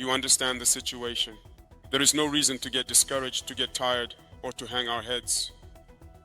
You understand the situation. There is no reason to get discouraged, to get tired, or to hang our heads.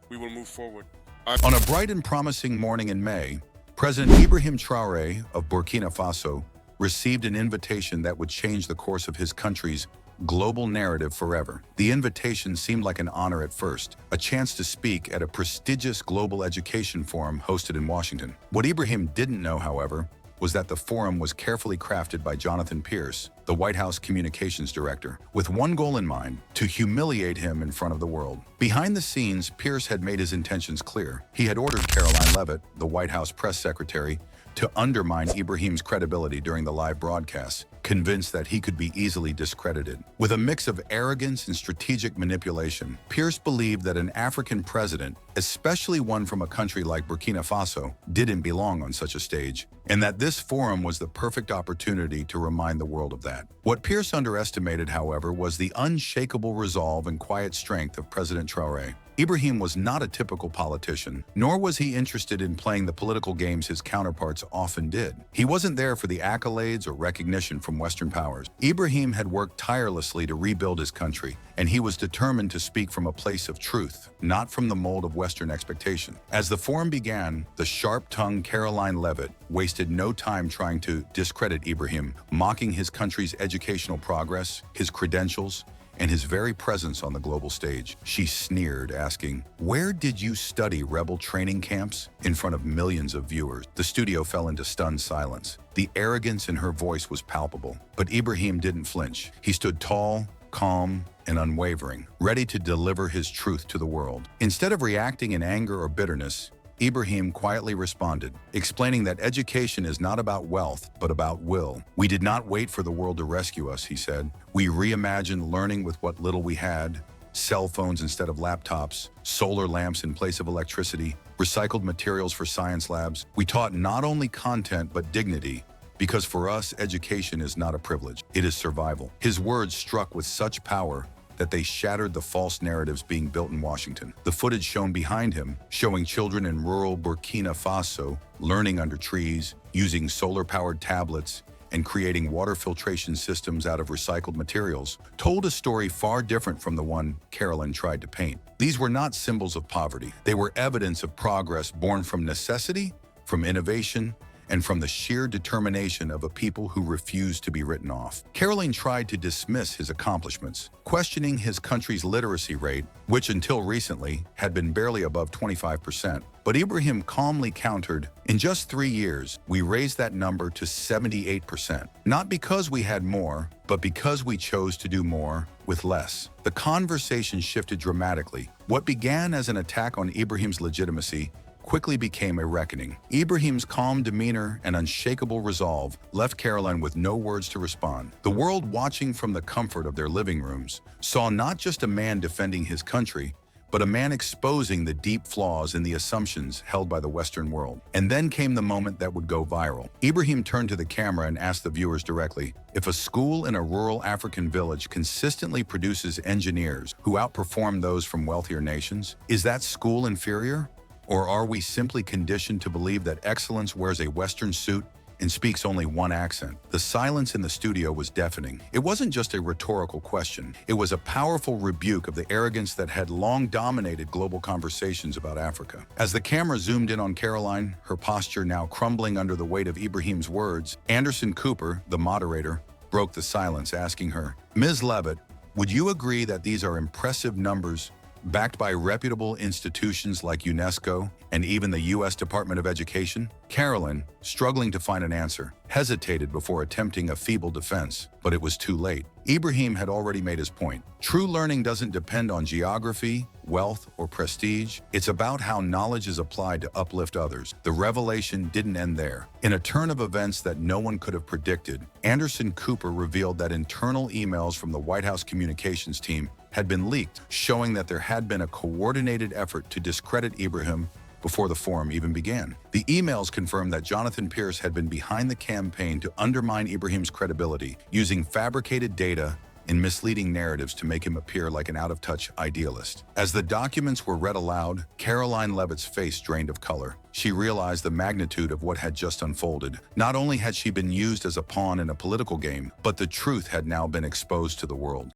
We will move forward. On a bright and promising morning in May, President Ibrahim Traoré of Burkina Faso received an invitation that would change the course of his country's global narrative forever. The invitation seemed like an honor at first, a chance to speak at a prestigious global education forum hosted in Washington. What Ibrahim didn't know, however, was that the forum was carefully crafted by Jonathan Pierce, the White House communications director, with one goal in mind: to humiliate him in front of the world. Behind the scenes, Pierce had made his intentions clear. He had ordered Karoline Leavitt, the White House press secretary, to undermine Ibrahim's credibility during the live broadcasts, convinced that he could be easily discredited. With a mix of arrogance and strategic manipulation, Pierce believed that an African president, especially one from a country like Burkina Faso, didn't belong on such a stage, and that this forum was the perfect opportunity to remind the world of that. What Pierce underestimated, however, was the unshakable resolve and quiet strength of President Traoré. Ibrahim was not a typical politician, nor was he interested in playing the political games his counterparts often did. He wasn't there for the accolades or recognition from Western powers. Ibrahim had worked tirelessly to rebuild his country, and he was determined to speak from a place of truth, not from the mold of Western expectation. As the forum began, the sharp-tongued Karoline Leavitt wasted no time trying to discredit Ibrahim, mocking his country's educational progress, his credentials, and his very presence on the global stage. She sneered, asking, "Where did you study rebel training camps?" In front of millions of viewers. The studio fell into stunned silence. The arrogance in her voice was palpable, but Ibrahim didn't flinch. He stood tall, calm, and unwavering, ready to deliver his truth to the world. Instead of reacting in anger or bitterness, Ibrahim quietly responded, explaining that education is not about wealth, but about will. "We did not wait for the world to rescue us," he said. "We reimagined learning with what little we had: cell phones instead of laptops, solar lamps in place of electricity, recycled materials for science labs. We taught not only content, but dignity, because for us, education is not a privilege, it is survival." His words struck with such power that they shattered the false narratives being built in Washington. The footage shown behind him, showing children in rural Burkina Faso learning under trees, using solar-powered tablets, and creating water filtration systems out of recycled materials, told a story far different from the one Karoline tried to paint. These were not symbols of poverty. They were evidence of progress born from necessity, from innovation, and from the sheer determination of a people who refused to be written off. Karoline tried to dismiss his accomplishments, questioning his country's literacy rate, which until recently had been barely above 25%. But Ibrahim calmly countered, "In just 3 years, we raised that number to 78%. Not because we had more, but because we chose to do more with less." The conversation shifted dramatically. What began as an attack on Ibrahim's legitimacy quickly became a reckoning. Ibrahim's calm demeanor and unshakable resolve left Karoline with no words to respond. The world, watching from the comfort of their living rooms, saw not just a man defending his country, but a man exposing the deep flaws in the assumptions held by the Western world. And then came the moment that would go viral. Ibrahim turned to the camera and asked the viewers directly, "If a school in a rural African village consistently produces engineers who outperform those from wealthier nations, is that school inferior? Or are we simply conditioned to believe that excellence wears a Western suit and speaks only one accent?" The silence in the studio was deafening. It wasn't just a rhetorical question. It was a powerful rebuke of the arrogance that had long dominated global conversations about Africa. As the camera zoomed in on Karoline, her posture now crumbling under the weight of Ibrahim's words, Anderson Cooper, the moderator, broke the silence, asking her, "Ms. Leavitt, would you agree that these are impressive numbers backed by reputable institutions like UNESCO and even the U.S. Department of Education?" Karoline, struggling to find an answer, hesitated before attempting a feeble defense, but it was too late. Ibrahim had already made his point. True learning doesn't depend on geography, wealth, or prestige. It's about how knowledge is applied to uplift others. The revelation didn't end there. In a turn of events that no one could have predicted, Anderson Cooper revealed that internal emails from the White House communications team had been leaked, showing that there had been a coordinated effort to discredit Ibrahim before the forum even began. The emails confirmed that Jonathan Pierce had been behind the campaign to undermine Ibrahim's credibility, using fabricated data, in misleading narratives to make him appear like an out-of-touch idealist. As the documents were read aloud, Karoline Leavitt's face drained of color. She realized the magnitude of what had just unfolded. Not only had she been used as a pawn in a political game, but the truth had now been exposed to the world.